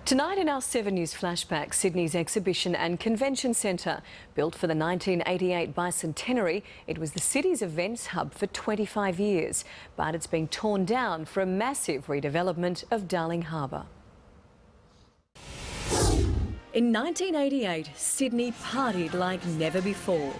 Tonight in our 7 News Flashback, Sydney's Exhibition and Convention Centre. Built for the 1988 bicentenary, it was the city's events hub for 25 years, but it's being torn down for a massive redevelopment of Darling Harbour. In 1988, Sydney partied like never before.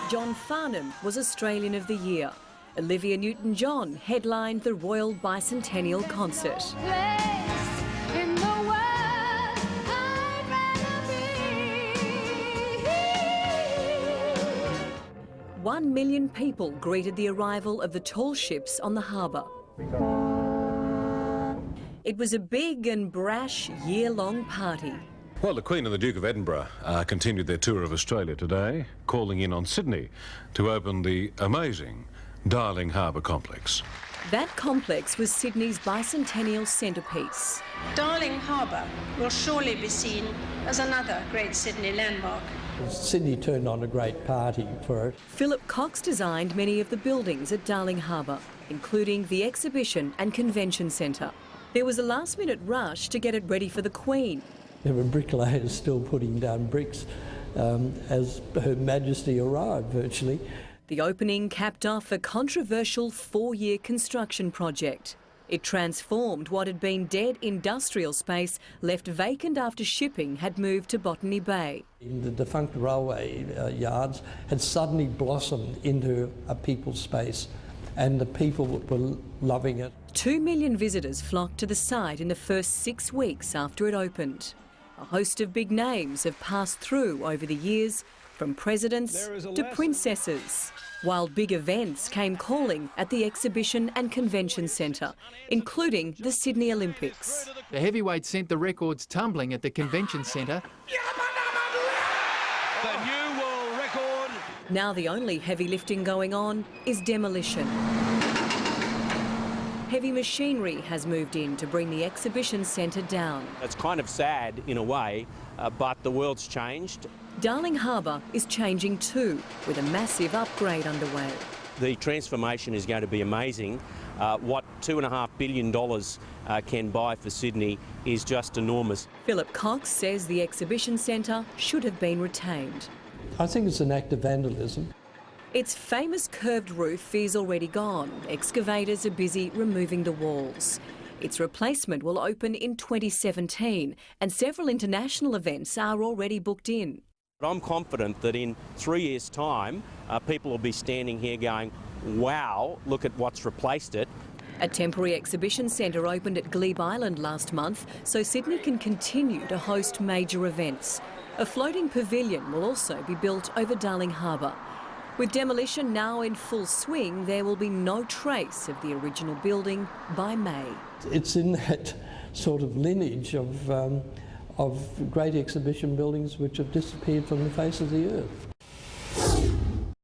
John Farnham was Australian of the Year. Olivia Newton-John headlined the Royal Bicentennial Concert. 1 million people greeted the arrival of the tall ships on the harbour. It was a big and brash year-long party. Well, the Queen and the Duke of Edinburgh continued their tour of Australia today, calling in on Sydney to open the amazing Darling Harbour complex. That complex was Sydney's bicentennial centrepiece. Darling Harbour will surely be seen as another great Sydney landmark. Sydney turned on a great party for it. Philip Cox designed many of the buildings at Darling Harbour, including the Exhibition and Convention Centre. There was a last-minute rush to get it ready for the Queen. There were bricklayers still putting down bricks as Her Majesty arrived, virtually. The opening capped off a controversial 4-year construction project. It transformed what had been dead industrial space left vacant after shipping had moved to Botany Bay. The defunct railway yards had suddenly blossomed into a people's space, and the people were loving it. 2 million visitors flocked to the site in the first 6 weeks after it opened. A host of big names have passed through over the years, from presidents to princesses, while big events came calling at the Exhibition and Convention Centre, including the Sydney Olympics. The heavyweight sent the records tumbling at the Convention Centre. The new world record. Now the only heavy lifting going on is demolition. Heavy machinery has moved in to bring the Exhibition Centre down. It's kind of sad in a way, but the world's changed. Darling Harbour is changing too, with a massive upgrade underway. The transformation is going to be amazing. What $2.5 billion can buy for Sydney is just enormous. Philip Cox says the Exhibition Centre should have been retained. I think it's an act of vandalism. Its famous curved roof is already gone. Excavators are busy removing the walls. Its replacement will open in 2017, and several international events are already booked in. I'm confident that in 3 years' time, people will be standing here going, wow, look at what's replaced it. A temporary exhibition centre opened at Glebe Island last month so Sydney can continue to host major events. A floating pavilion will also be built over Darling Harbour. With demolition now in full swing, there will be no trace of the original building by May. It's in that sort of lineage of great exhibition buildings which have disappeared from the face of the earth.